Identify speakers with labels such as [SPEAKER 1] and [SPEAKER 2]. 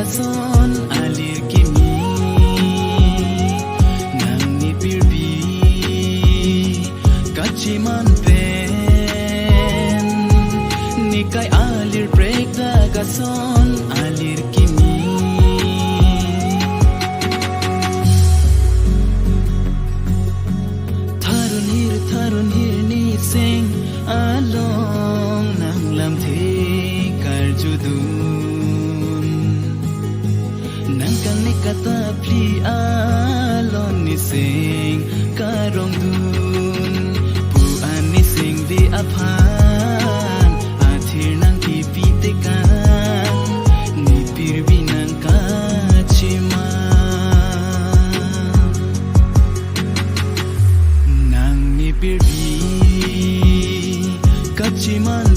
[SPEAKER 1] son alir kimi nang ni pirbi kachiman pen ni kai alir break da son alir kimi tharun hir ni sing along nang lam the kar judun nang kang ni kata pli alon ni sing karong dun pu an ni sing di aphan athir nang ki pi te kan ni pirbi nang ka chima nang ni pirbi kachiman